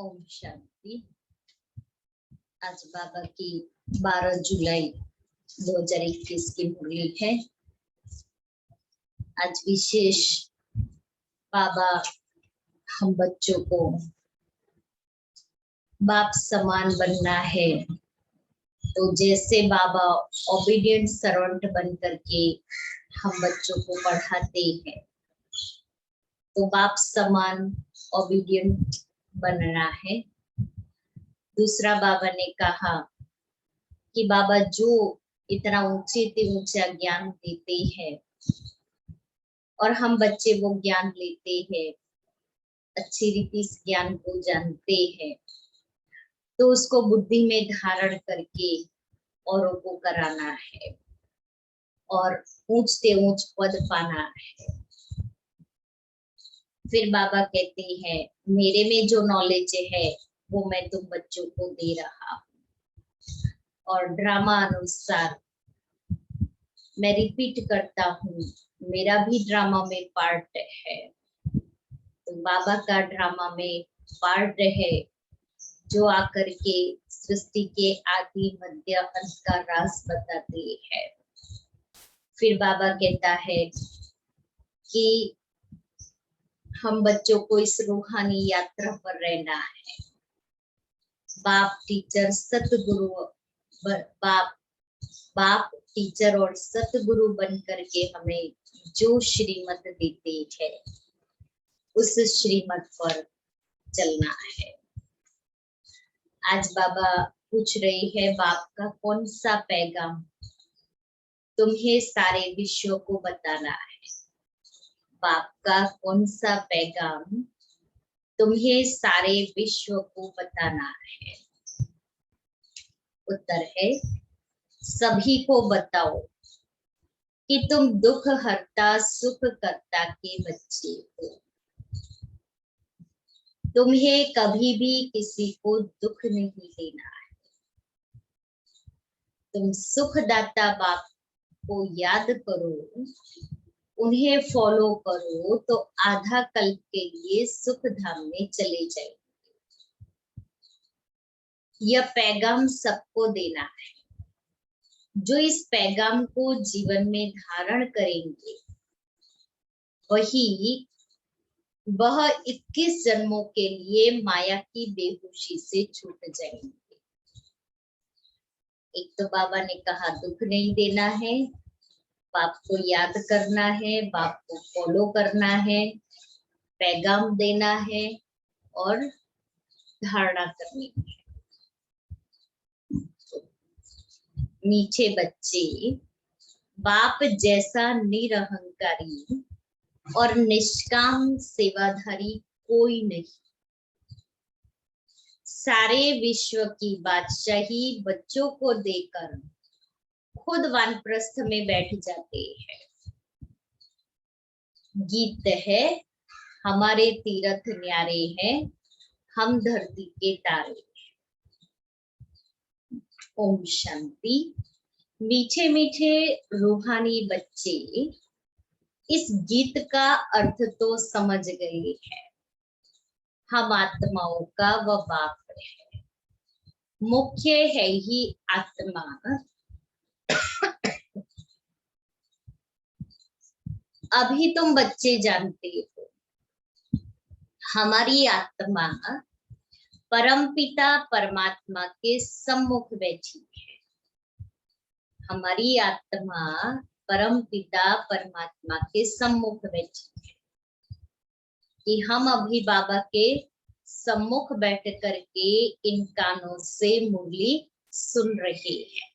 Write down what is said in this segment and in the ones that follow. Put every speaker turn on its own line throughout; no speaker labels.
ओम शांति। आज बाबा की 12 जुलाई 2021 की मुरली है। आज विशेष बाबा हम बच्चों को बाप समान बनना है, तो जैसे बाबा ओबीडिएंट सर्वेंट बन करके हम बच्चों को पढ़ाते हैं, तो बाप समान ओबीडिएंट बनना है। दूसरा बाबा ने कहा कि बाबा जो इतना ऊंचे से ऊंचा ज्ञान देते हैं और हम बच्चे वो ज्ञान लेते हैं, अच्छी रीति से ज्ञान को जानते हैं, तो उसको बुद्धि में धारण करके औरों को कराना है और ऊंच से ऊंच पद पाना है। फिर बाबा कहते हैं मेरे में जो नॉलेज है वो मैं तुम बच्चों को दे रहा हूँ, और ड्रामा अनुसार मैं रिपीट करता हूँ, मेरा भी ड्रामा में पार्ट है, तो बाबा का ड्रामा में पार्ट है जो आकर के सृष्टि के आदि मध्य अंत का राज बताते हैं। फिर बाबा कहता है कि हम बच्चों को इस रूहानी यात्रा पर रहना है। बाप टीचर सतगुरु, बाप टीचर और सतगुरु बन करके हमें जो श्रीमत देते हैं उस श्रीमत पर चलना है। आज बाबा पूछ रहे हैं बाप का कौन सा पैगाम तुम्हें सारे विश्व को बताना है। बाप का कौन सा पैगाम तुम्हें सारे विश्व को बताना है। उत्तर है सभी को बताओ कि तुम दुख हरता सुख करता के बच्चे हो। तुम्हें कभी भी किसी को दुख नहीं देना है। तुम सुखदाता बाप को याद करो, उन्हें फॉलो करो, तो आधा कल्प के लिए सुख धाम में चले जाएंगे। यह पैगाम सबको देना है। जो इस पैगाम को जीवन में धारण करेंगे वह 21 जन्मों के लिए माया की बेहोशी से छूट जाएंगे। एक तो बाबा ने कहा दुख नहीं देना है, बाप को याद करना है, बाप को फॉलो करना है, पैगाम देना है और धारणा करनी है। मीठे बच्चे, बाप जैसा निरहंकारी और निष्काम सेवाधारी कोई नहीं। सारे विश्व की बादशाही बच्चों को देकर खुद वानप्रस्थ में बैठ जाते हैं। गीत है हमारे तीर्थ न्यारे हैं, हम धरती के तारे। ओम शांति। मीठे मीठे रूहानी बच्चे इस गीत का अर्थ तो समझ गए हैं। हम आत्माओं का वह बाप है, मुख्य है ही आत्मा। अभी तुम बच्चे जानते हो हमारी आत्मा परमपिता परमात्मा के सम्मुख बैठी है। हमारी आत्मा परमपिता परमात्मा के सम्मुख बैठी है कि हम अभी बाबा के सम्मुख बैठ करके इन कानों से मुरली सुन रहे हैं।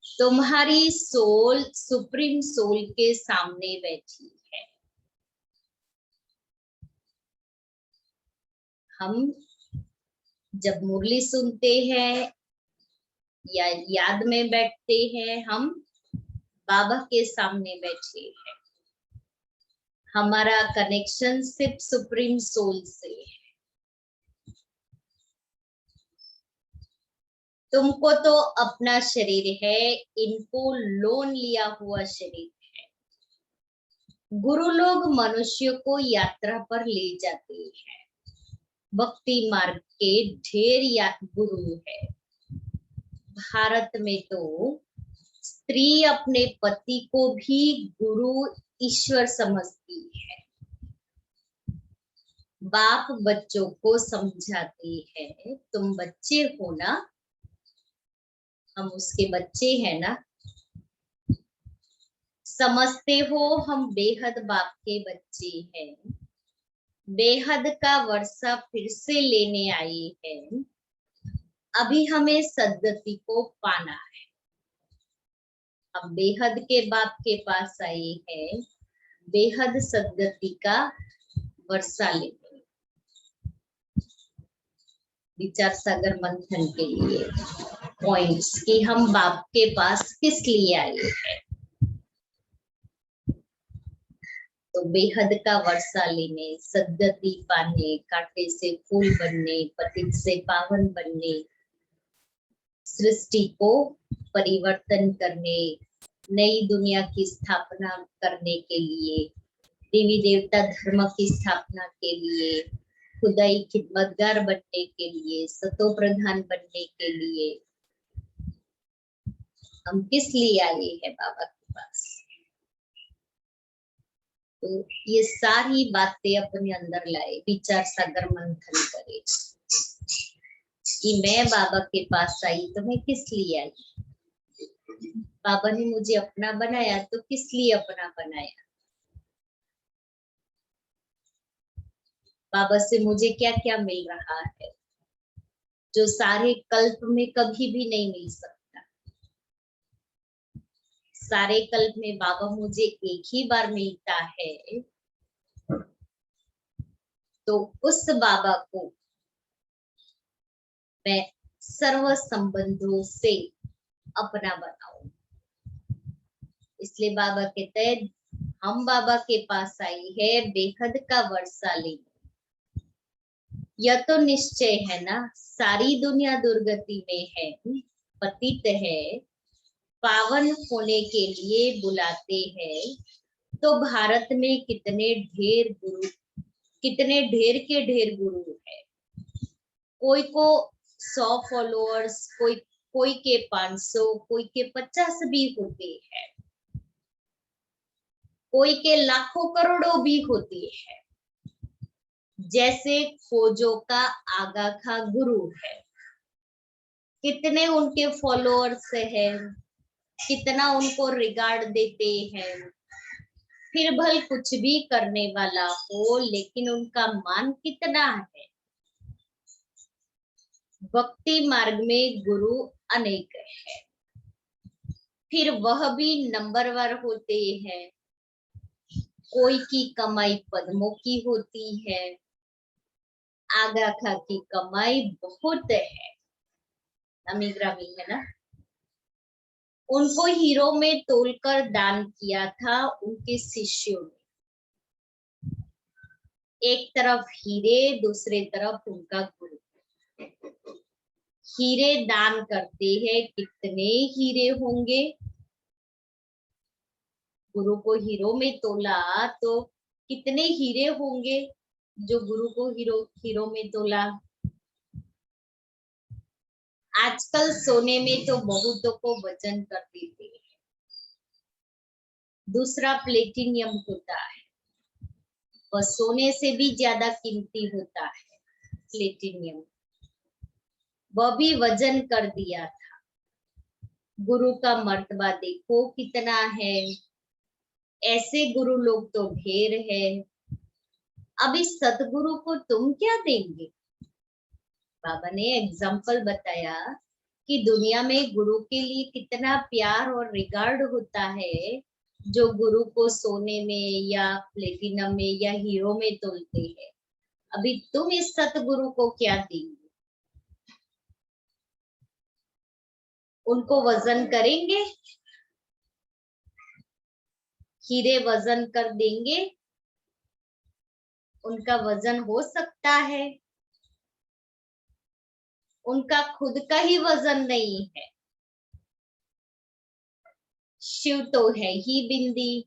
तुम्हारी सोल सुप्रीम सोल के सामने बैठी है। हम जब मुरली सुनते हैं या याद में बैठते हैं, हम बाबा के सामने बैठे हैं। हमारा कनेक्शन सिर्फ सुप्रीम सोल से है। तुमको तो अपना शरीर है, इनको लोन लिया हुआ शरीर है। गुरु लोग मनुष्य को यात्रा पर ले जाते हैं। भक्ति मार्ग के ढेर या गुरु है। भारत में तो स्त्री अपने पति को भी गुरु ईश्वर समझती है। बाप बच्चों को समझाते हैं, तुम बच्चे हो ना, हम उसके बच्चे हैं ना, समझते हो हम बेहद बाप के बच्चे हैं। बेहद का वर्षा फिर से लेने आई है, अभी हमें सद्गति को पाना है। हम बेहद के बाप के पास आए हैं, बेहद सद्गति का वर्षा लेने, विचार सागर मंथन के लिए पॉइंट्स कि हम बाप के पास किस लिए आए हैं। तो बेहद का वर्षा लेने, सद्गति पाने, कांटे से फूल बनने, पतित से पावन बनने, सृष्टि को परिवर्तन करने, नई दुनिया की स्थापना करने के लिए, देवी देवता धर्म की स्थापना के लिए, खुदाई खिदमतगार बनने के लिए, सतो प्रधान बनने के लिए हम किस लिए आए हैं बाबा के पास। तो ये सारी बातें अपने अंदर लाए, विचार सागर मंथन करे कि मैं बाबा के पास आई तो मैं किस लिए आई। बाबा ने मुझे अपना बनाया तो किस लिए अपना बनाया। बाबा से मुझे क्या क्या मिल रहा है जो सारे कल्प में कभी भी नहीं मिल सकता। सारे कल्प में बाबा मुझे एक ही बार मिलता है, तो उस बाबा को मैं सर्व संबंधों से अपना बनाऊं। इसलिए बाबा कहते हैं हम बाबा के पास आई है बेहद का वर्षा लेने। यह तो निश्चय है ना, सारी दुनिया दुर्गति में है, पतित है, पावन होने के लिए बुलाते हैं। तो भारत में कितने ढेर गुरु, कितने ढेर के ढेर गुरु है। कोई को 100 फॉलोअर्स, कोई के 500, कोई के 50 भी होते हैं, कोई के लाखों करोड़ों भी होती है। जैसे खोजों का आगा खा गुरु है, कितने उनके फॉलोअर्स हैं, कितना उनको रिगार्ड देते हैं। फिर भल कुछ भी करने वाला हो, लेकिन उनका मान कितना है। भक्ति मार्ग में गुरु अनेक है, फिर वह भी नंबरवार होते हैं। कोई की कमाई पद्मों की होती है, आगा खा की कमाई बहुत है, नामी ग्रामी है ना। उनको हीरो में तोलकर दान किया था उनके शिष्यों ने। एक तरफ हीरे, दूसरे तरफ उनका गुरु। हीरे दान करते हैं, कितने हीरे होंगे। गुरु को हीरो में तोला तो कितने हीरे होंगे जो गुरु को हीरो में तोला। आजकल सोने में तो बहुतों को वजन कर देते हैं। दूसरा प्लेटिनियम होता है, वह सोने से भी ज्यादा कीमती होता है प्लेटिनियम। वह भी वजन कर दिया था। गुरु का मर्तबा देखो कितना है। ऐसे गुरु लोग तो ढेर है। अब इस सतगुरु को तुम क्या देंगे। बाबा ने एग्जाम्पल बताया कि दुनिया में गुरु के लिए कितना प्यार और रिगार्ड होता है, जो गुरु को सोने में या प्लेटिनम में या हीरो में तोलते हैं। अभी तुम इस सतगुरु को क्या देंगे। उनको वजन करेंगे, हीरे वजन कर देंगे, उनका वजन हो सकता है। उनका खुद का ही वजन नहीं है। शिव तो है ही बिंदी,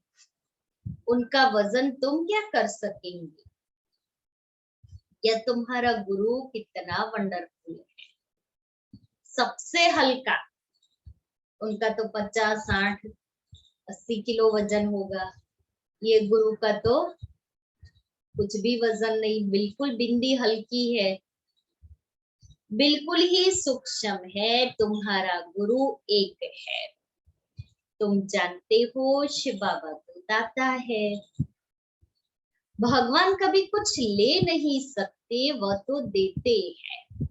उनका वजन तुम क्या कर सकेंगे। या तुम्हारा गुरु कितना वंडरफुल है। सबसे हल्का, उनका तो 50, 60, 80 किलो वजन होगा। ये गुरु का तो कुछ भी वजन नहीं, बिल्कुल बिंदी हल्की है, बिल्कुल ही सूक्ष्म है। तुम्हारा गुरु एक है। तुम जानते हो शिव बाबा तो दाता है। भगवान कभी कुछ ले नहीं सकते, वह तो देते हैं।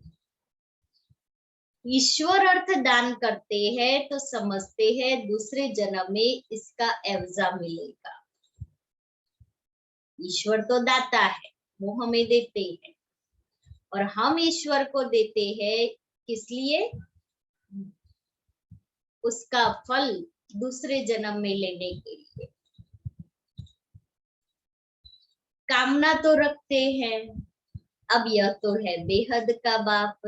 ईश्वर अर्थ दान करते हैं तो समझते हैं दूसरे जन्म में इसका एवजा मिलेगा। ईश्वर तो दाता है, वो हमें देते हैं, और हम ईश्वर को देते हैं किस लिए? उसका फल दूसरे जन्म में लेने के लिए। कामना तो रखते हैं। अब यह तो है बेहद का बाप।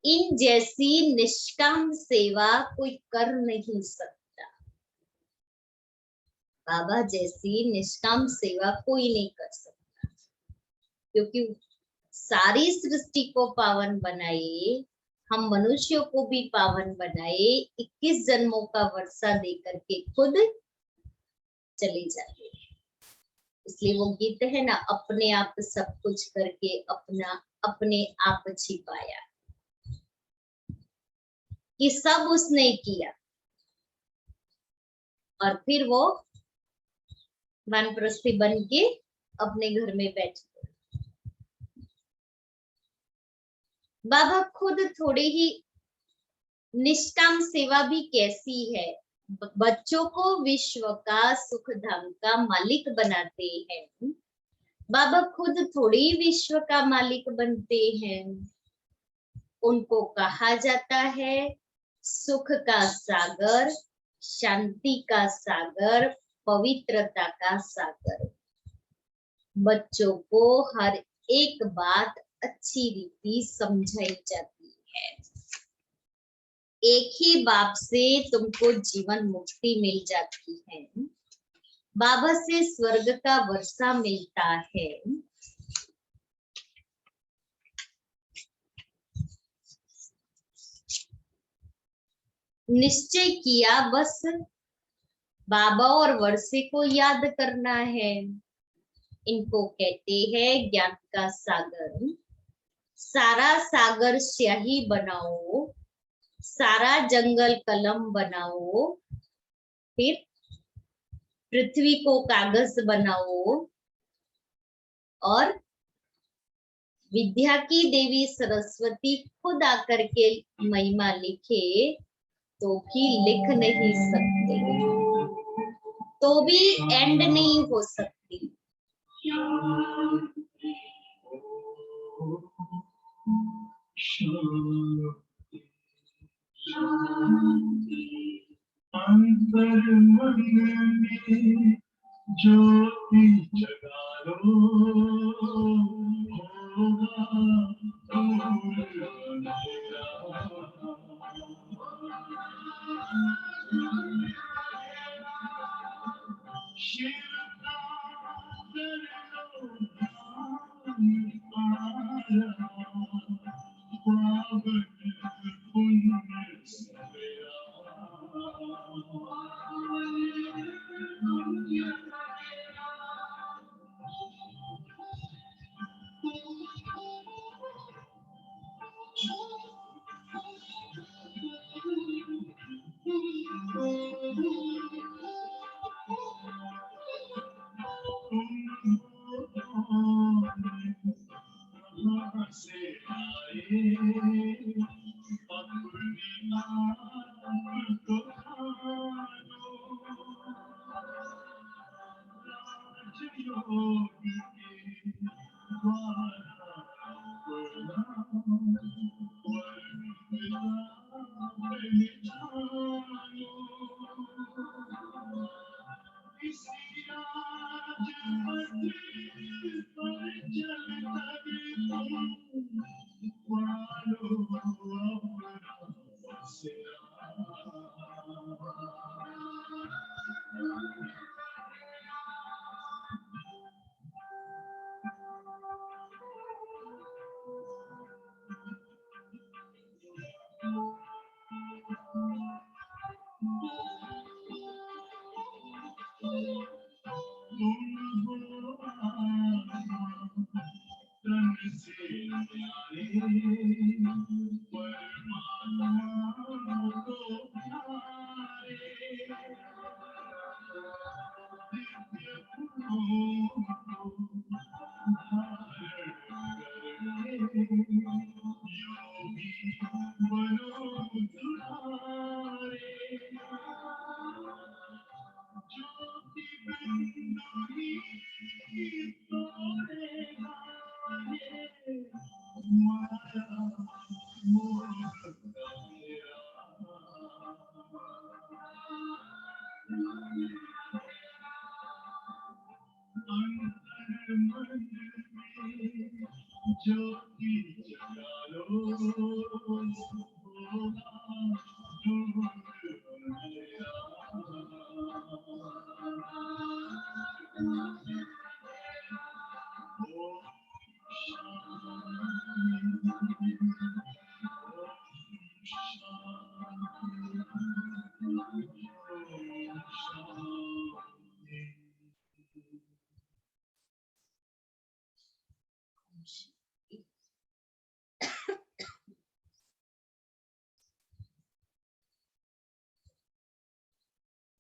इन जैसी निष्काम सेवा कोई कर नहीं सकता। बाबा जैसी निष्काम सेवा कोई नहीं कर सकता, क्योंकि सारी सृष्टि को पावन बनाए, हम मनुष्यों को भी पावन बनाए, 21 जन्मों का वर्षा देकर के खुद चले जाते हैं। इसलिए वो गीत है ना, अपने आप सब कुछ करके अपना अपने आप छिपाया, कि सब उसने किया, और फिर वो वानप्रस्थी बन के अपने घर में बैठ गए। बाबा खुद थोड़ी ही निष्काम सेवा भी कैसी है, बच्चों को विश्व का सुख धाम का मालिक बनाते हैं। बाबा खुद थोड़ी विश्व का मालिक बनते हैं। उनको कहा जाता है सुख का सागर, शांति का सागर, पवित्रता का सागर। बच्चों को हर एक बात अच्छी रीति समझाई जाती है। एक ही बाप से तुमको जीवन मुक्ति मिल जाती है। बाबा से स्वर्ग का वर्षा मिलता है। निश्चय किया बस बाबा और वर्षे को याद करना है। इनको कहते हैं ज्ञान का सागर। सारा सागर स्याही बनाओ, सारा जंगल कलम बनाओ, फिर पृथ्वी को कागज बनाओ, और विद्या की देवी सरस्वती खुद आकर के महिमा लिखे तो भी लिख नहीं सकते, तो भी एंड नहीं हो सकती। अंतर मन में ज्योति जगा लो, होगा दूर अंधेरा। शिव का कर लो ध्यान पारा, पावन पुण्य सवेरा। से आए अपनी आँख को खानो, राजयोग के द्वारा प्रणाम, वर्णिता पहचानो। इसी राजपथ पर चल कर तुम पालो अपना बसेरा।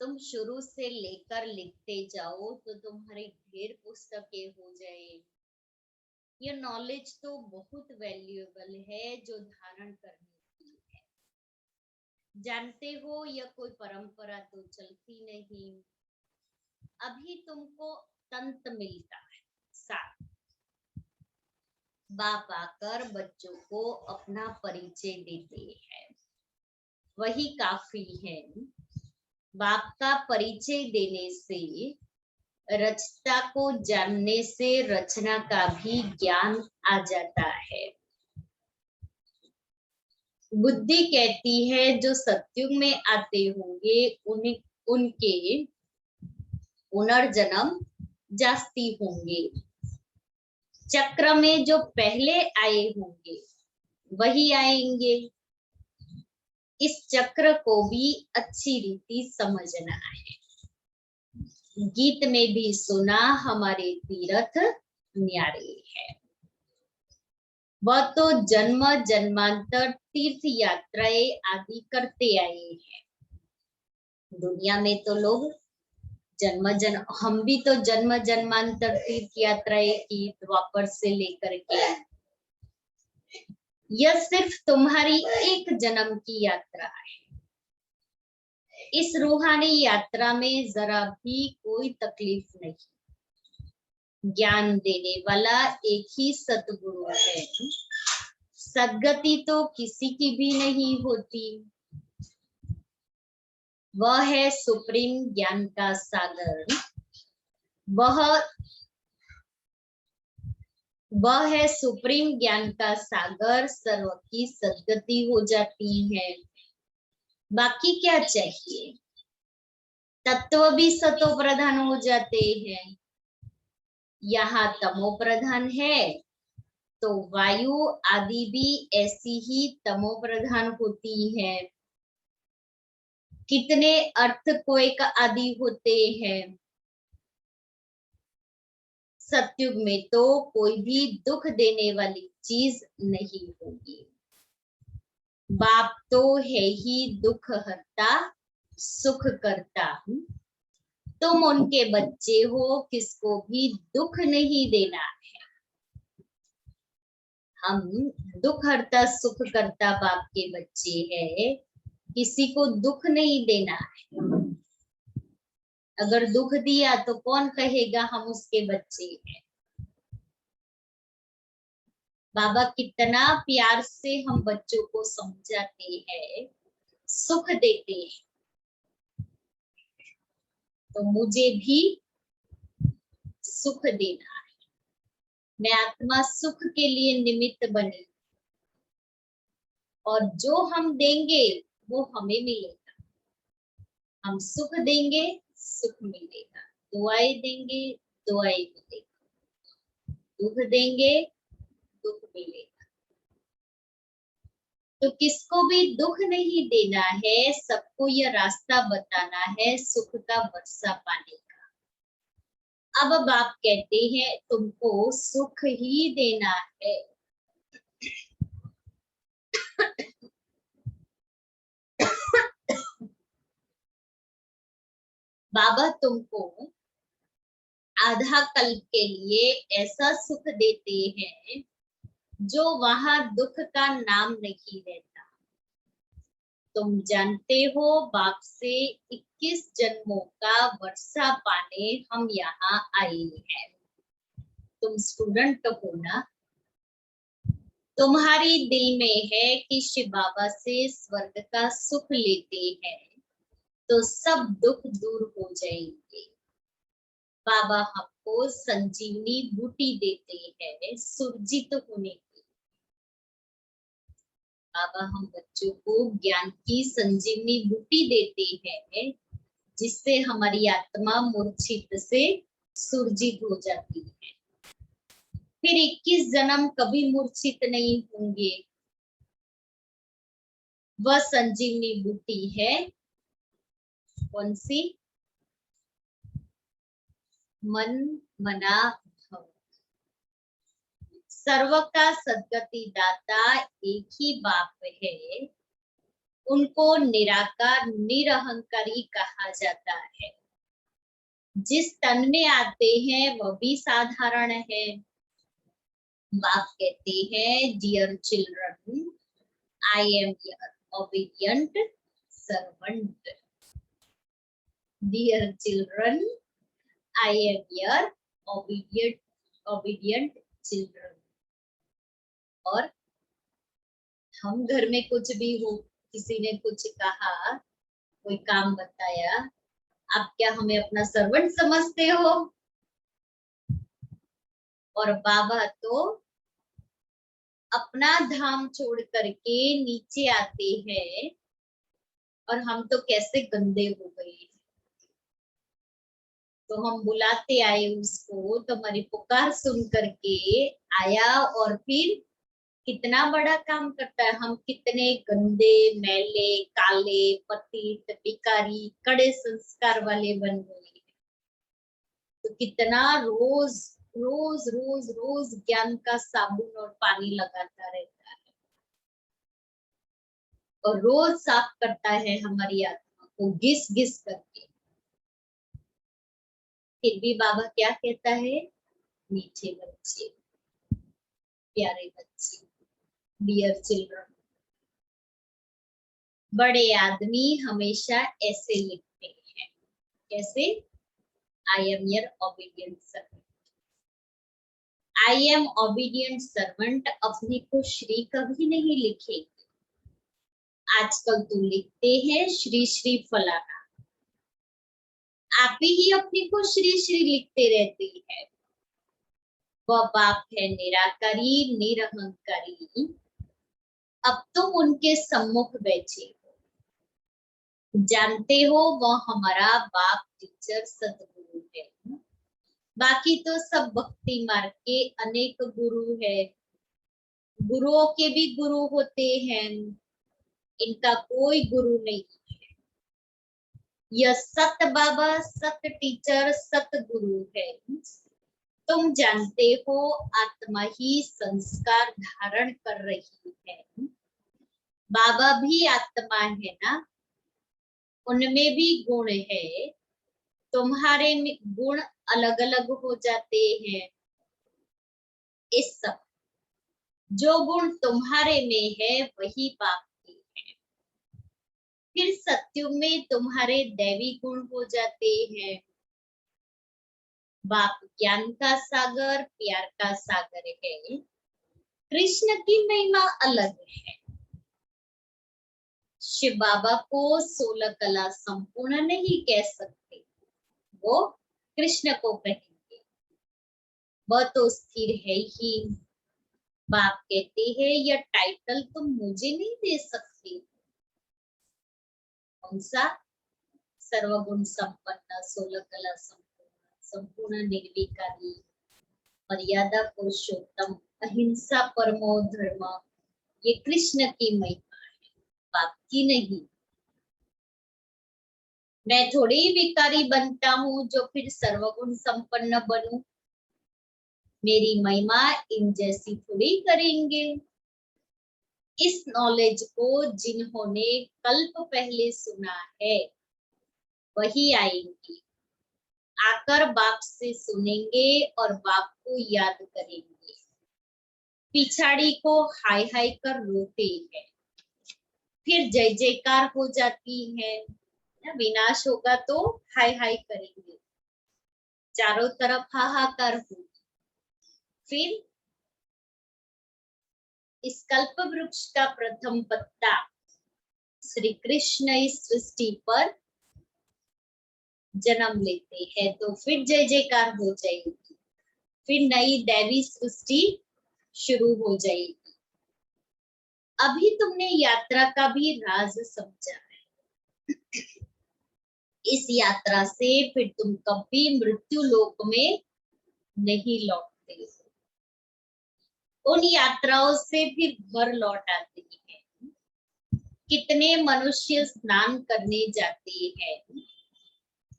तुम शुरू से लेकर लिखते जाओ तो तुम्हारी ढेर पुस्तकें हो जाए। ये नॉलेज तो बहुत वैल्यूएबल है जो धारण करने की है। जानते हो यह कोई परंपरा तो चलती नहीं। अभी तुमको तंत्र मिलता है। साथ बाप आकर बच्चों को अपना परिचय देते हैं, वही काफी है। बाप का परिचय देने से, रचता को जानने से रचना का भी ज्ञान आ जाता है। बुद्धि कहती है जो सतयुग में आते होंगे उनके पुनर्जन्म जास्ती होंगे। चक्र में जो पहले आए होंगे वही आएंगे। इस चक्र को भी अच्छी रीति समझना है। गीत में भी सुना हमारे तीर्थ न्यारे है। वह तो जन्म जन्मांतर तीर्थ यात्राएं आदि करते आए हैं। दुनिया में तो लोग हम भी तो जन्म जन्मांतर तीर्थ यात्राएं की, द्वापर से लेकर के। यह सिर्फ तुम्हारी एक जन्म की यात्रा है। इस रूहानी यात्रा में जरा भी कोई तकलीफ नहीं। ज्ञान देने वाला एक ही सतगुरु है। सदगति तो किसी की भी नहीं होती। वह है सुप्रीम ज्ञान का सागर। वह है सुप्रीम ज्ञान का सागर। सर्व की सदगति हो जाती है। बाकी क्या चाहिए? तत्व भी सतो प्रधान हो जाते हैं। यहाँ तमो प्रधान है तो वायु आदि भी ऐसी ही तमो प्रधान होती है। कितने अर्थक्वेक आदि होते हैं। सतयुग में तो कोई भी दुख देने वाली चीज नहीं होगी। बाप तो है ही दुख हरता सुख करता। तुम उनके बच्चे हो, किसको भी दुख नहीं देना है। हम दुख हरता सुख करता बाप के बच्चे हैं, किसी को दुख नहीं देना है। अगर दुख दिया तो कौन कहेगा हम उसके बच्चे हैं। बाबा कितना प्यार से हम बच्चों को समझाते हैं, सुख देते हैं। तो मुझे भी सुख देना है। मैं आत्मा सुख के लिए निमित्त बनी, और जो हम देंगे वो हमें मिलेगा। हम सुख देंगे, सुख मिलेगा। दुआएं देंगे, दुआएं मिलेगा। दुख देंगे, दुख मिलेगा। तो किसको भी दुख नहीं देना है। सबको यह रास्ता बताना है सुख का वर्षा पाने का। अब बाप कहते हैं तुमको सुख ही देना है। बाबा तुमको आधा कल्प के लिए ऐसा सुख देते हैं जो वहां दुख का नाम नहीं रहता। तुम जानते हो बाप से 21 जन्मों का वर्षा पाने हम यहाँ आए हैं। तुम स्टूडेंट हो ना। तुम्हारी दिल में है कि शिव बाबा से स्वर्ग का सुख लेते हैं तो सब दुख दूर हो जाएंगे। बाबा हमको संजीवनी बूटी देते हैं सुरजित होने बाबा हम बच्चों को ज्ञान की संजीवनी बूटी देते हैं, जिससे हमारी आत्मा मूर्छित से सुरजित हो जाती है। फिर 21 जन्म कभी मूर्छित नहीं होंगे। वह संजीवनी बूटी है कौन सी? मन मना भव। सर्व का सद्गति दाता एक ही बाप है, उनको निराकार निरहंकारी कहा जाता है। जिस तन में आते हैं वह भी साधारण है। बाप कहते हैं dear children, I am your obedient servant. Dear children, I am your obedient children. और हम घर में कुछ भी हो, किसी ने कुछ कहा, कोई काम बताया, आप क्या हमें अपना सर्वेंट समझते हो? और बाबा तो अपना धाम छोड़ करके नीचे आते हैं, और हम तो कैसे गंदे हो गए। तो हम बुलाते आए उसको, तो हमारी पुकार सुन करके आया, और फिर कितना बड़ा काम करता है। हम कितने गंदे, मैले, काले, पतित, भिखारी, कड़े संस्कार वाले बन गए। तो कितना रोज रोज रोज रोज ज्ञान का साबुन और पानी लगाता रहता है, और रोज साफ करता है हमारी आत्मा को घिस घिस करके। फिर भी बाबा क्या कहता है? मीठे बच्चे, प्यारे बच्चे, डियर चिल्ड्रन। बड़े आदमी हमेशा ऐसे लिखते हैं, कैसे? आई am your obedient servant. I am obedient servant अपने को श्री कभी नहीं लिखेंगे। आजकल तो लिखते हैं श्री श्री फलाना। आप ही अपने को श्री श्री लिखते रहते हैं। वह बाप है निराकारी निरहंकारी। अब तुम उनके सम्मुख बैठे हो, जानते हो वह हमारा बाप टीचर सतगुरु है। बाकी तो सब भक्ति मार्ग के अनेक गुरु है। गुरुओं के भी गुरु होते हैं, इनका कोई गुरु नहीं है। यह सत बाबा, सत टीचर, सत गुरु है। तुम जानते हो आत्मा ही संस्कार धारण कर रही है। बाबा भी आत्मा है ना, उनमें भी गुण है। तुम्हारे में गुण अलग अलग हो जाते हैं। इस सब जो गुण तुम्हारे में है वही बाप के है। फिर सत्युग में तुम्हारे दैवी गुण हो जाते हैं। बाप ज्ञान का सागर, प्यार का सागर है। कृष्ण की महिमा अलग है। शिव बाबा को 16 कला संपूर्ण नहीं कह सकते, वो कृष्ण को कहेंगे। वह तो स्थिर है ही। बाप कहते हैं यह टाइटल तुम मुझे नहीं दे सकते। कौन सा? सर्वगुण संपन्न, 16 कला संपूर्ण, संपूर्ण निर्विकारी, मर्यादा पुरुषोत्तम, अहिंसा परमो धर्म, ये कृष्ण की महिमा है, बाप की नहीं। मैं थोड़ी विकारी बनता हूँ जो फिर सर्वगुण संपन्न बनूं। मेरी महिमा इन जैसी थोड़ी करेंगे। इस नॉलेज को जिन्होंने कल्प पहले सुना है वही आएंगे, आकर बाप से सुनेंगे और बाप को याद करेंगे। पिछाड़ी को हाय हाय कर रोते हैं, फिर जय जयकार हो जाती है। विनाश होगा तो हाय हाय करेंगे, चारों तरफ हाहाकार होगी। फिर इस कल्प वृक्ष का प्रथम पत्ता श्री कृष्ण इस सृष्टि पर जन्म लेते हैं, तो फिर जय जयकार हो जाएगी। फिर नई दैवी सृष्टि शुरू हो जाएगी। अभी तुमने यात्रा का भी राज समझा है। इस यात्रा से फिर तुम कभी मृत्यु लोक में नहीं लौटते हो। उन यात्राओं से फिर घर लौट आते हैं। कितने मनुष्य स्नान करने जाते हैं।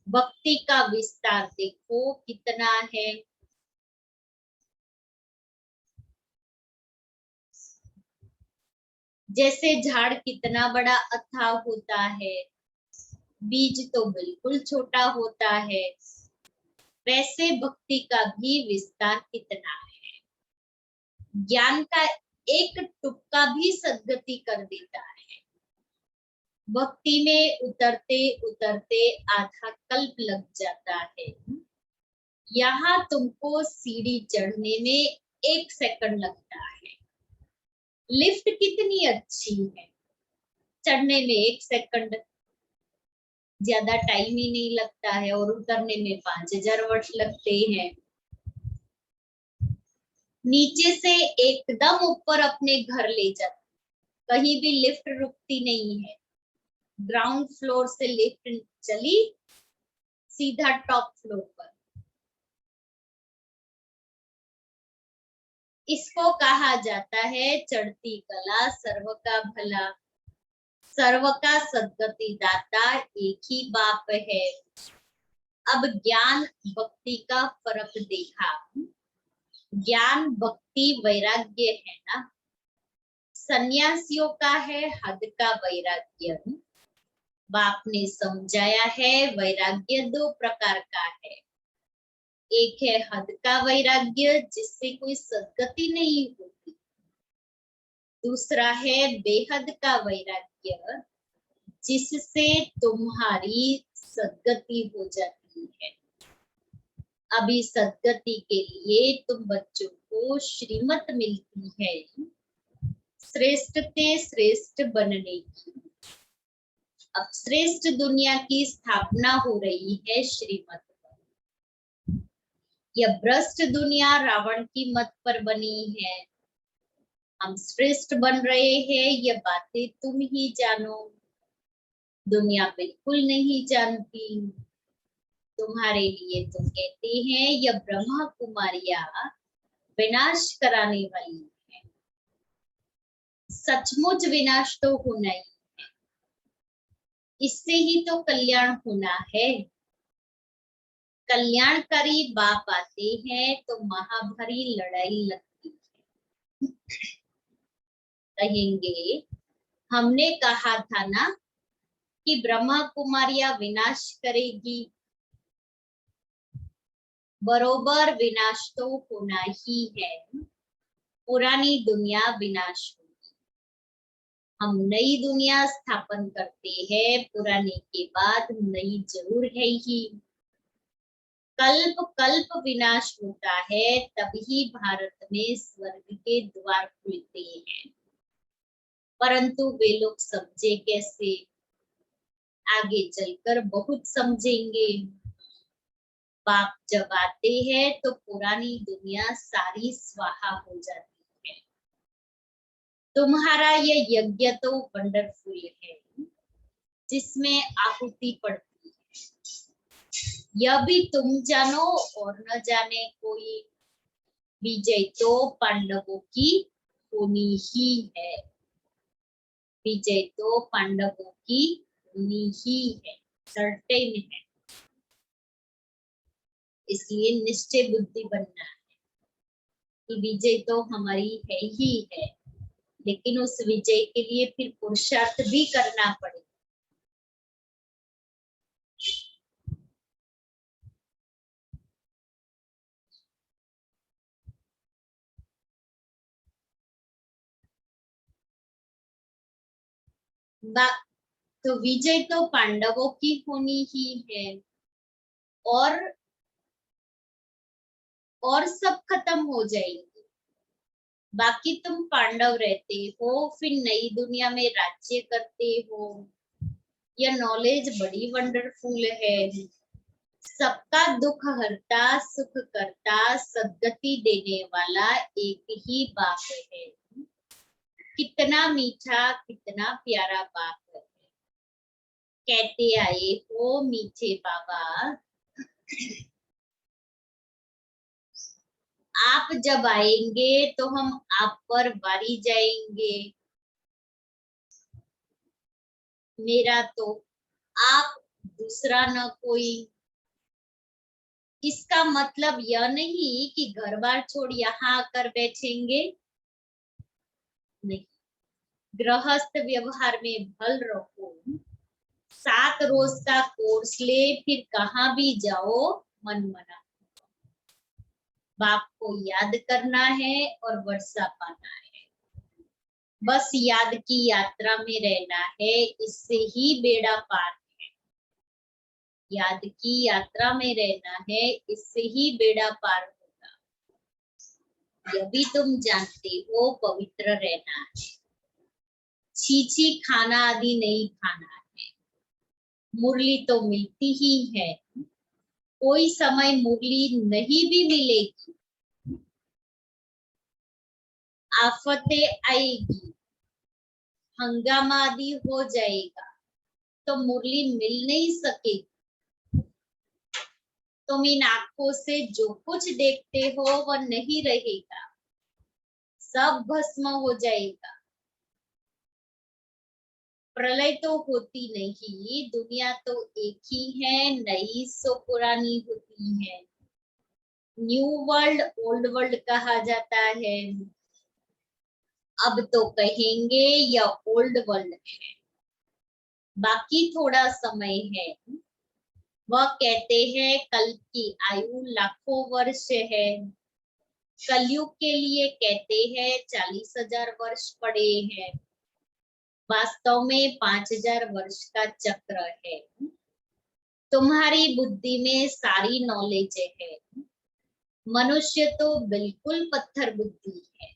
भक्ति का विस्तार देखो कितना है। जैसे झाड़ कितना बड़ा अथाह होता है, बीज तो बिल्कुल छोटा होता है, वैसे भक्ति का भी विस्तार कितना है। ज्ञान का एक टुकड़ा भी सद्गति कर देता है। भक्ति में उतरते उतरते आधा कल्प लग जाता है। यहाँ तुमको सीढ़ी चढ़ने में 1 सेकंड लगता है। लिफ्ट कितनी अच्छी है, चढ़ने में 1 सेकंड, ज्यादा टाइम ही नहीं लगता है, और उतरने में 5000 वर्ष लगते हैं। नीचे से एकदम ऊपर अपने घर ले जाते, कहीं भी लिफ्ट रुकती नहीं है। ग्राउंड फ्लोर से लिफ्ट चली सीधा टॉप फ्लोर पर। इसको कहा जाता है चढ़ती कला सर्व का भला, सर्व का सद्गति दाता एक ही बाप है। अब ज्ञान भक्ति का फर्क देखा। ज्ञान भक्ति वैराग्य है ना, सन्यासियों का है हद का वैराग्य। बाप ने समझाया है वैराग्य 2 प्रकार का है। एक है हद का वैराग्य जिससे कोई सद्गति नहीं होती, दूसरा है बेहद का वैराग्य जिससे तुम्हारी सद्गति हो जाती है। अभी सद्गति के लिए तुम बच्चों को श्रीमत मिलती है श्रेष्ठ से श्रेष्ठ बनने की। अब श्रेष्ठ दुनिया की स्थापना हो रही है श्रीमत पर। यह भ्रष्ट दुनिया रावण की मत पर बनी है। हम श्रेष्ठ बन रहे हैं, ये बातें तुम ही जानो, दुनिया बिल्कुल नहीं जानती। तुम्हारे लिए तुम कहते हैं यह ब्रह्मा कुमारियां विनाश कराने वाली है। सचमुच विनाश तो होना ही है, इससे ही तो कल्याण होना है। कल्याणकारी बाप आते हैं तो महाभारी लड़ाई लगती है। कहेंगे हमने कहा था ना कि ब्रह्मा कुमारियां विनाश करेगी, बरोबर विनाश तो होना ही है। पुरानी दुनिया विनाश होगी, हम नई दुनिया स्थापन करते हैं। पुराने के बाद नई जरूर है ही। कल्प कल्प विनाश होता है, तभी भारत में स्वर्ग के द्वार खुलते हैं। परंतु वे लोग समझे कैसे, आगे चलकर बहुत समझेंगे। बाप जब आते हैं तो पुरानी दुनिया सारी स्वाहा हो जाती है। तुम्हारा यह यज्ञ तो वंडरफुल है जिसमें आहुति पड़ती है। यह भी तुम जानो और न जाने कोई, विजय तो पांडवों की होनी ही है। विजय तो पांडवों की होनी ही है, सर्टेन है। इसलिए निश्चय बुद्धि बनना है कि विजय तो हमारी है ही है, लेकिन उस विजय के लिए फिर पुरुषार्थ भी करना पड़ेगा। तो विजय तो पांडवों की होनी ही है, और सब खत्म हो जाएंगे। बाकी तुम पांडव रहते हो, फिर नई दुनिया में राज्य करते हो। यह नॉलेज बड़ी वंडरफुल है। सबका दुख हरता सुख करता सद्गति देने वाला एक ही बाप है। कितना मीठा, कितना प्यारा बाप है। कहते आए हो मीठे बाबा, आप जब आएंगे तो हम आप पर वारी जाएंगे। मेरा तो आप, दूसरा न कोई। इसका मतलब यह नहीं कि घर बार छोड़ यहाँ आकर बैठेंगे, नहीं। गृहस्थ व्यवहार में भल रहो, 7 रोज का कोर्स ले, फिर कहाँ भी जाओ मन मना। बाप को याद करना है और वर्षा पाना है। बस याद की यात्रा में रहना है, इससे ही बेड़ा पार है। याद की यात्रा में रहना है, इससे ही बेड़ा पार होगा। यह भी तुम जानते हो, पवित्र रहना है। छीछी खाना आदि नहीं खाना है। मुरली तो मिलती ही है, कोई समय मुरली नहीं भी मिलेगी। आफतें आएगी, हंगामा आदि हो जाएगा, तो मुरली मिल नहीं सकेगी। तुम इन आंखों से जो कुछ देखते हो वह नहीं रहेगा, सब भस्म हो जाएगा। प्रलय तो होती नहीं, दुनिया तो एक ही है, नई सो पुरानी होती है। न्यू वर्ल्ड ओल्ड वर्ल्ड कहा जाता है। अब तो कहेंगे यह ओल्ड वर्ल्ड है, बाकी थोड़ा समय है। वह कहते हैं कल की आयु लाखों वर्ष है, कलयुग के लिए कहते हैं 40,000 वर्ष पड़े हैं। वास्तव में 5,000 वर्ष का चक्र है। तुम्हारी बुद्धि में सारी नॉलेज है। मनुष्य तो बिल्कुल पत्थर बुद्धि है।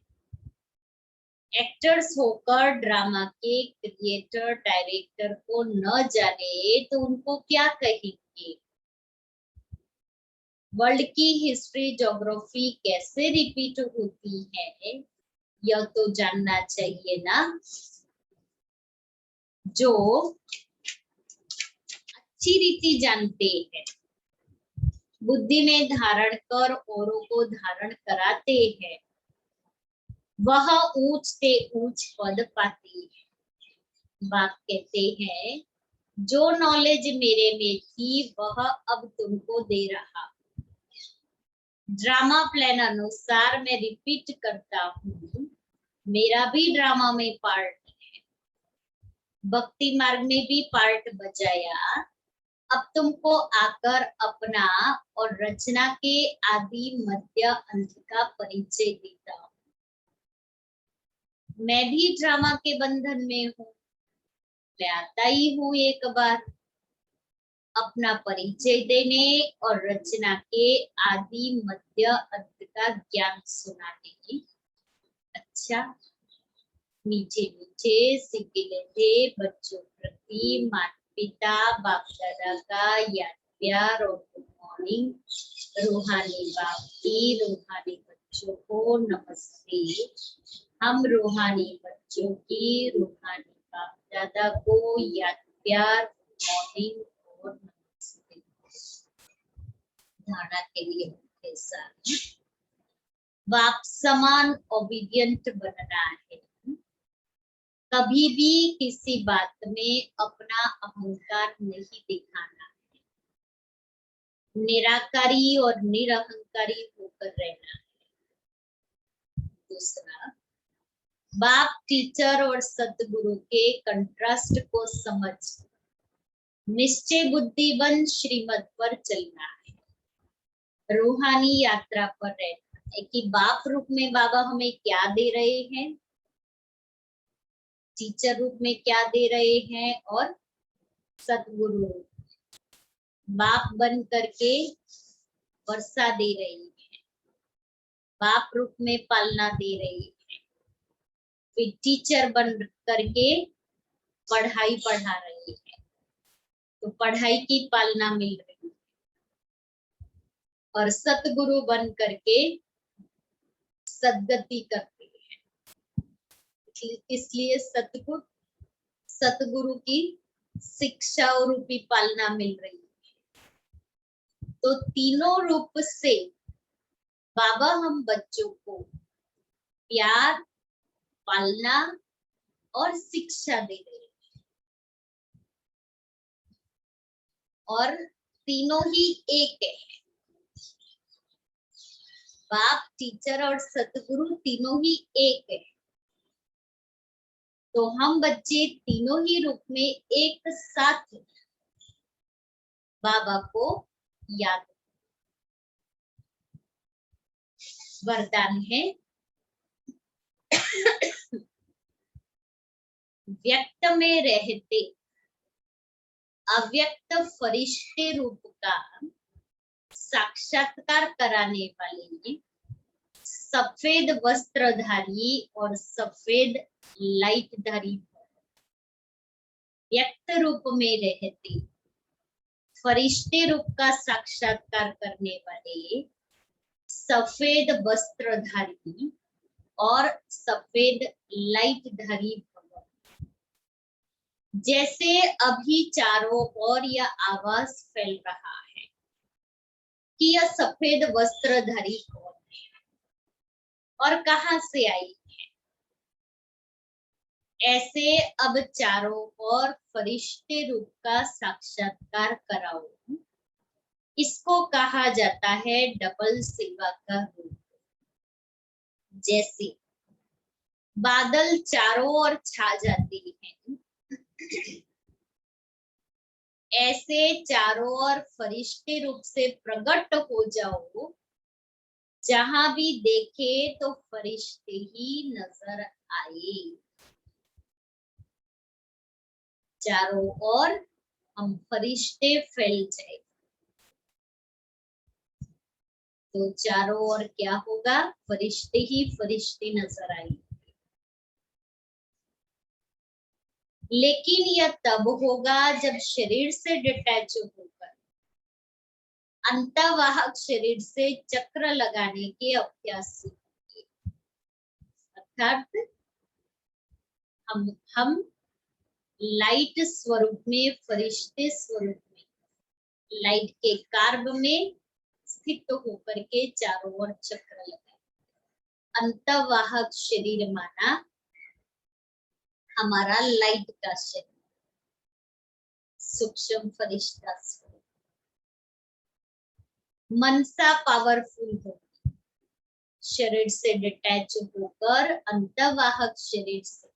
एक्टर्स होकर ड्रामा के क्रिएटर डायरेक्टर को न जाने तो उनको क्या कहेंगे। वर्ल्ड की हिस्ट्री ज्योग्राफी कैसे रिपीट होती है, यह तो जानना चाहिए ना। जो अच्छी रीति जानते हैं, बुद्धि में धारण कर औरों को धारण कराते हैं, वह ऊंच से ऊंच पद पाते हैं। बाप कहते हैं जो नॉलेज मेरे में थी वह अब तुमको दे रहा। ड्रामा प्लान अनुसार मैं रिपीट करता हूँ, मेरा भी ड्रामा में पार्ट है। भक्ति मार्ग में भी पार्ट बजाया। अब तुमको आकर अपना और रचना के आदि मध्य अंत का परिचय देता हूँ। मैं भी ड्रामा के बंधन में हूँ, मैं आता ही हूँ एक बार अपना परिचय देने और रचना के आदि मध्य अंत का ज्ञान सुनाने। अच्छा, मीठे मीठे सिक्के लेते बच्चों प्रति माता पिता बाप दादा का याद प्यार और गुड मॉर्निंग। रूहानी बाप की रूहानी बच्चों को नमस्ते। हम रूहानी बच्चों की रूहानी बाप दादा को याद प्यार, मॉर्निंग और नमस्ते। धारणा के लिए कैसा बाप समान ओबीडियंट बनना है। कभी भी किसी बात में अपना अहंकार नहीं दिखाना है। निराकारी और निरहंकारी होकर रहना है। दूसरा, बाप टीचर और सतगुरु के कंट्रास्ट को समझ निश्चय बुद्धि बन श्रीमत पर चलना है। रूहानी यात्रा पर रहना है कि बाप रूप में बाबा हमें क्या दे रहे हैं, टीचर रूप में क्या दे रहे हैं, और सतगुरु बाप बन करके वर्षा दे रही है, बाप रूप में पालना दे रही है, फिर टीचर बन करके पढ़ाई पढ़ा रही है, तो पढ़ाई की पालना मिल रही है, और सतगुरु बन करके सदगति करती है। इसलिए सतगुरु की शिक्षाओं रूपी पालना मिल रही है। तो तीनों रूप से बाबा हम बच्चों को प्यार, पालना और शिक्षा दे रहे हैं, और तीनों ही एक है। बाप, टीचर और सतगुरु तीनों ही एक है। तो हम बच्चे तीनों ही रूप में एक साथ बाबा को याद। वरदान है व्यक्त में रहते अव्यक्त फरिश्ते रूप का साक्षात्कार कराने वाले सफेद वस्त्रधारी और सफेद लाइटधारी, व्यक्त रूप में रहते फरिश्ते रूप का साक्षात्कार करने वाले सफेद वस्त्रधारी और सफेद लाइटधारी भगवान। जैसे अभी चारों ओर यह आवाज फैल रहा है कि यह सफेद वस्त्रधारी कौन है और कहां से आई है, ऐसे अब चारों ओर फरिश्ते रूप का साक्षात्कार कराओ। इसको कहा जाता है डबल सेवा का रूप। जैसे बादल चारों ओर छा जाते हैं, ऐसे चारों ओर फरिश्ते रूप से प्रकट हो जाओ। जहां भी देखे तो फरिश्ते ही नजर आए। चारों ओर हम फरिश्ते फैल जाए तो चारों ओर क्या होगा, फरिश्ते ही फरिश्ते नजर आए। लेकिन यह तब होगा जब शरीर से डिटैच होकर अंतवाहक शरीर से चक्र लगाने के अभ्यास सीखेंगे। अर्थात हम लाइट स्वरूप में, फरिश्ते स्वरूप में, लाइट के कार्ब में स्थित होकर के चारों ओर चक्र लगाए। अंतवाहक शरीर माना हमारा लाइट का शरीर, सूक्ष्म फरिश्ता स्वरूप। मनसा पावरफुल होगी, शरीर से डिटैच होकर अंतवाहक शरीर से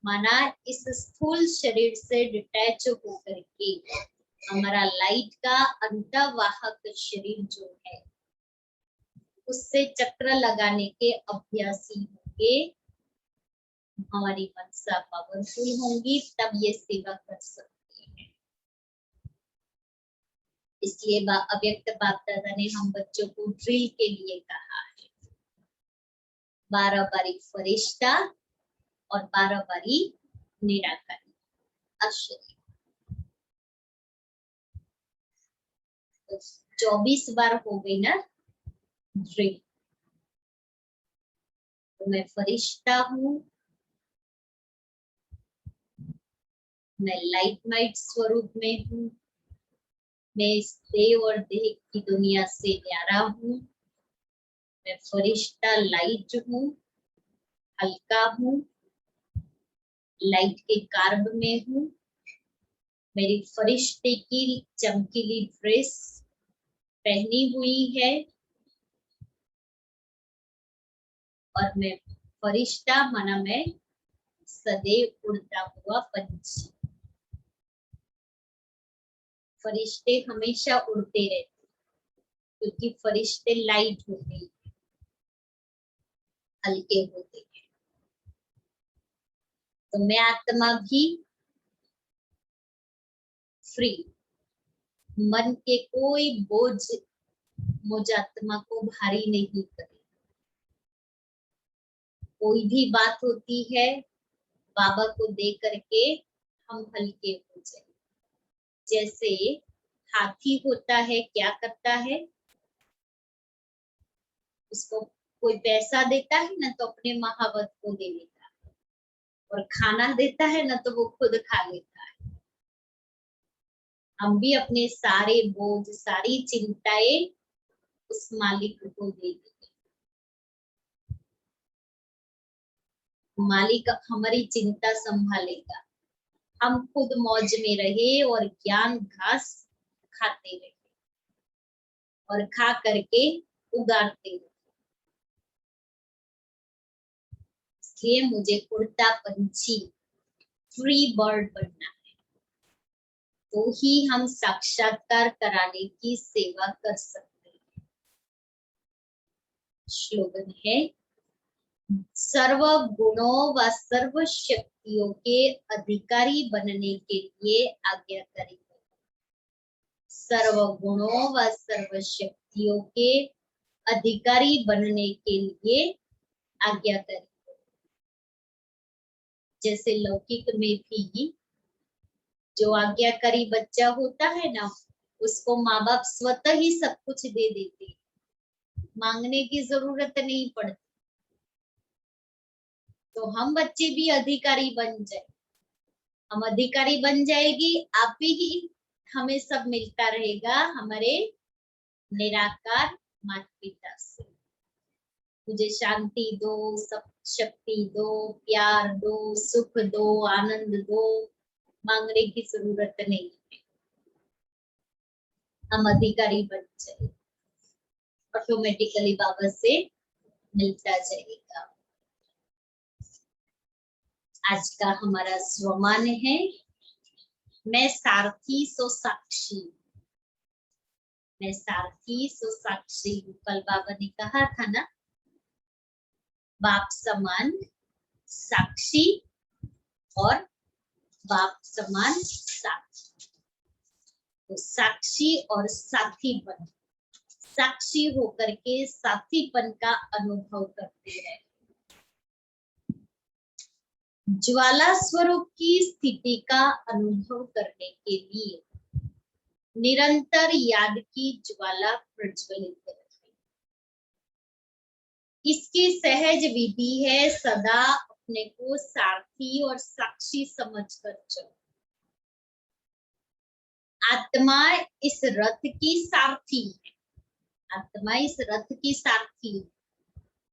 माना इस स्थूल शरीर से डिटैच होकर के हमारा लाइट का अंतवाहक शरीर जो है उससे चक्र लगाने के अभ्यासी होंगे। हमारी मनसा पावरफुल होंगी, तब ये सेवा कर सकते हैं। इसलिए अव्यक्त बाप दादा ने हम बच्चों को ड्रिल के लिए कहा है, 12 बारी फरिश्ता और 12 बारी निराकारी अशरीरी। तो 24 बार हो गई ना ड्रिल। तो मैं फरिश्ता हूँ, मैं लाइट स्वरूप में हूँ, मैं इस देह और देह की दुनिया से न्यारा हूँ। मैं फरिश्ता लाइट हूँ, हल्का हूँ, लाइट के कार्ब में हूँ। मेरी फरिश्ते की चमकीली ड्रेस पहनी हुई है और मैं फरिश्ता माना मैं सदैव उड़ता हुआ पंछी। फरिश्ते हमेशा उड़ते रहते क्योंकि फरिश्ते लाइट होते हैं, हल्के होते हैं। तो मैं आत्मा भी फ्री, मन के कोई बोझ मुझ आत्मा को भारी नहीं करे। कोई भी बात होती है बाबा को दे करके हम हल्के हो जाए। जैसे हाथी होता है, क्या करता है, उसको कोई पैसा देता है ना तो अपने महावत को दे देता है, और खाना देता है ना तो वो खुद खा लेता है। हम भी अपने सारे बोझ, सारी चिंताएं उस मालिक को दे देंगे। मालिक हमारी चिंता संभालेगा। हम खुद मौज में रहे और ज्ञान घास खाते रहे और खा करके उगाड़ते रहे। इसलिए मुझे उड़ता पंछी, फ्री बर्ड बनना है, तो ही हम साक्षात्कार कराने की सेवा कर सकते हैं। स्लोगन है, सर्व गुणों व सर्व शक्तियों के अधिकारी बनने के लिए आज्ञा करें। सर्व गुणों व सर्व शक्तियों के अधिकारी बनने के लिए आज्ञा करें। जैसे लौकिक में भी जो आज्ञाकारी बच्चा होता है ना, उसको माँ बाप स्वतः ही सब कुछ दे देते, मांगने की जरूरत नहीं पड़ती। तो हम बच्चे भी अधिकारी बन जाए, हम अधिकारी बन जाएगी, आप ही हमें सब मिलता रहेगा हमारे निराकार माता पिता से। मुझे शांति दो, सब शक्ति दो, प्यार दो, सुख दो, आनंद दो, मांगने की जरूरत नहीं है। हम अधिकारी बन जाए, ऑटोमेटिकली बाबा से मिलता जाएगा। आज का हमारा स्वमान है, मैं सारथी सो साक्षी। मैं सारथी सो साक्षी हूँ। कल बाबा ने कहा था ना, बाप समान साक्षी और बाप समान साथी। तो साक्षी और साथी बन, साक्षी होकर के साथीपन का अनुभव करते हैं। ज्वाला स्वरूप की स्थिति का अनुभव करने के लिए निरंतर याद की ज्वाला प्रज्वलित रखें। इसकी सहज विधि है, सदा अपने को सारथी और साक्षी समझकर चलो। आत्मा इस रथ की सारथी है, आत्मा इस रथ की सारथी है,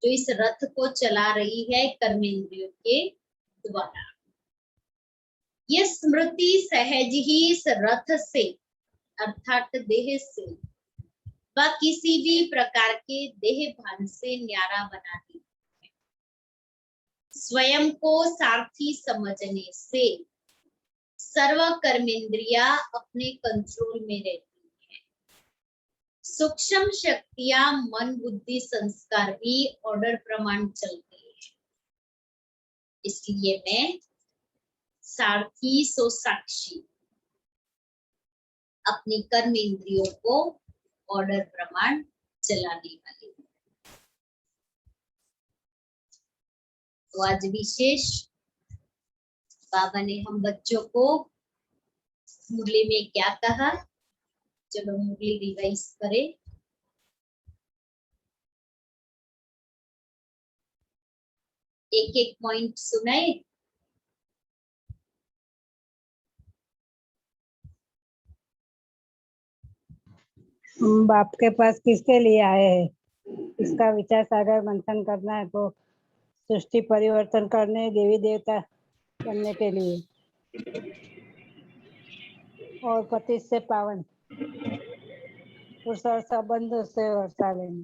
जो इस रथ को चला रही है कर्मेंद्रियों के द्वारा। ये स्मृति सहज ही इस रथ से अर्थात देह से व किसी भी प्रकार के देह भान से न्यारा बनाती है। स्वयं को सारथी समझने से सर्व कर्मेंद्रिया अपने कंट्रोल में रहती है। सूक्ष्म शक्तियां, मन, बुद्धि, संस्कार भी ऑर्डर प्रमाण चलते हैं। इसलिए मैं सारथी सो साक्षी, अपनी कर्म इंद्रियों को ऑर्डर प्रमाण चलाने वाली। तो आज विशेष बाबा ने हम बच्चों को मुरली में क्या कहा, चलो मुरली रिवाइज करें। एक एक पॉइंट सुनाए।
बाप के पास किसके लिए आए हैं, इसका विचार सागर मंथन करना है, तो सृष्टि परिवर्तन करने, देवी देवता बनने के लिए और पति से पावन पुरुष और संबंध से वर्षा लेने।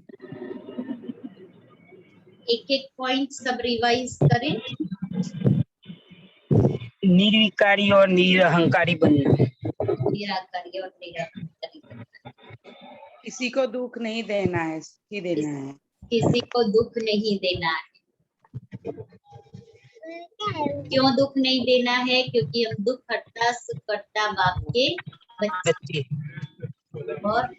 एक एक पॉइंट सब रिवाइज करें।
निर्विकारी और निरहंकारी बनना,
निराकारी और निरहंकारी बनना,
किसी को दुख नहीं देना है, सुखी देना है,
किसी को दुख नहीं देना है। क्यों दुख नहीं देना है? क्योंकि हम दुख हटता सुख करता बाप के बच्चे। और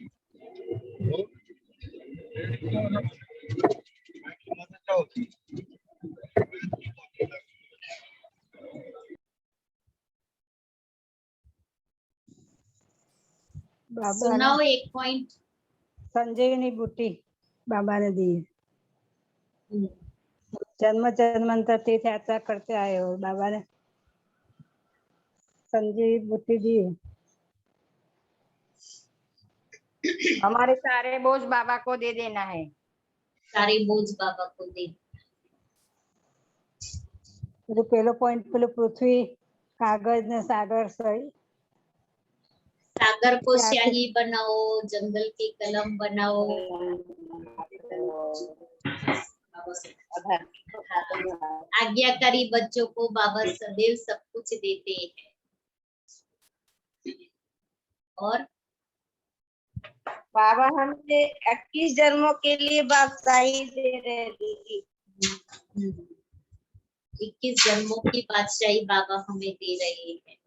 सुनाओ एक पॉइंट।
संजीवनी बूटी बाबा ने दी है। जन्म जन्मांतर तीर्थ यात्रा करते आए हो, बाबा ने संजीव बुद्धि दी।
हमारे सारे बोझ बाबा को दे देना है।
सारे बोझ बाबा को दे।
પેલું પેલો પોઈન્ટ પેલું પૃથ્વી કાગજ ને સાગર સહી
सागर को
क्या
स्याही बनाओ, जंगल की कलम बनाओ। आज्ञाकारी बच्चों को बाबा सदैव सब कुछ देते हैं। और
बाबा हमें 21 जन्मों के लिए बादशाही दे रहे दीदी।
21 जन्मों की बादशाही बाबा हमें दे रहे हैं।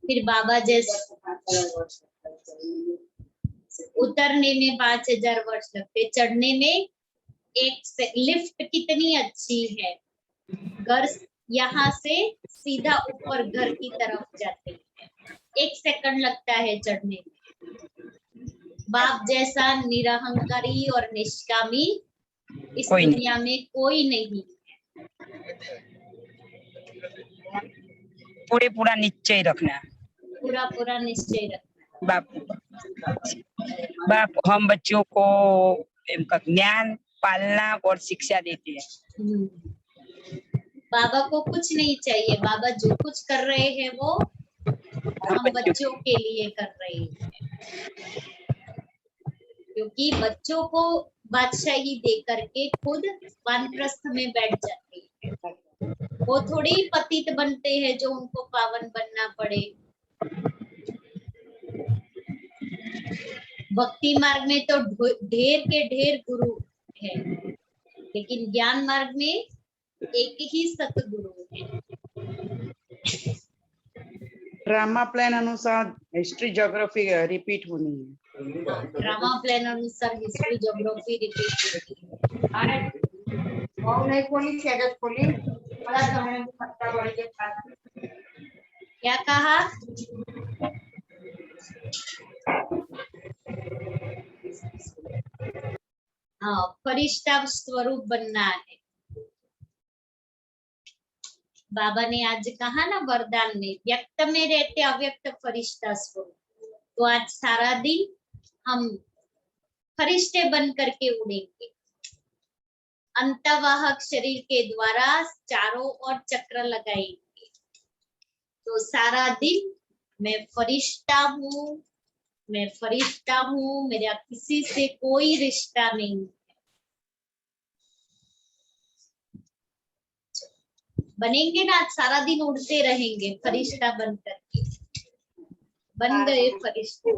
फिर बाबा जैसे उतरने में 5000 वर्ष लगते, चढ़ने में लिफ्ट कितनी अच्छी है, घर यहाँ से सीधा ऊपर घर की तरफ जाते हैं, 1 सेकंड लगता है चढ़ने में। बाप जैसा निरहंकारी और निष्कामी इस दुनिया में कोई नहीं है।
पूरा निश्चय रखना।
पूरा निश्चय रखना।
बाप हम बच्चों को ज्ञान, पालना और शिक्षा देते हैं।
बाबा को कुछ नहीं चाहिए, बाबा जो कुछ कर रहे हैं वो हम बच्चों के लिए कर रहे हैं, क्योंकि बच्चों को बादशाही दे करके खुद वानप्रस्थ में बैठ जाते हैं। वो थोड़ी पतित बनते हैं जो उनको पावन बनना पड़े। भक्ति मार्ग में तो ढेर के ढेर गुरु है, लेकिन ज्ञान मार्ग में एक ही सतगुरु है।
ड्रामा प्लान अनुसार हिस्ट्री ज्योग्राफी रिपीट होनी है।
ड्रामा प्लान अनुसार हिस्ट्री ज्योग्राफी रिपीट होती है।
नहीं खोली, शेडत खोली।
क्या कहा? हाँ, फरिश्ता स्वरूप बनना है। बाबा ने आज कहा ना वरदान में, व्यक्त में रहते अव्यक्त फरिश्ता स्वरूप। तो आज सारा दिन हम फरिश्ते बन करके उड़ेंगे। अंतवाहक शरीर के द्वारा चारों ओर चक्र लगाएंगे। तो सारा दिन मैं फरिश्ता हूँ, मैं फरिश्ता हूँ, मेरा किसी से कोई रिश्ता नहीं। बनेंगे ना, सारा दिन उड़ते रहेंगे फरिश्ता बन करके। बन गए फरिश्ते,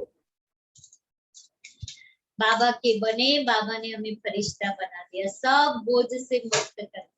बाबा के बने, बाबा ने हमें फरिश्ता बना दिया, सब बोझ से मुक्त कर दिया।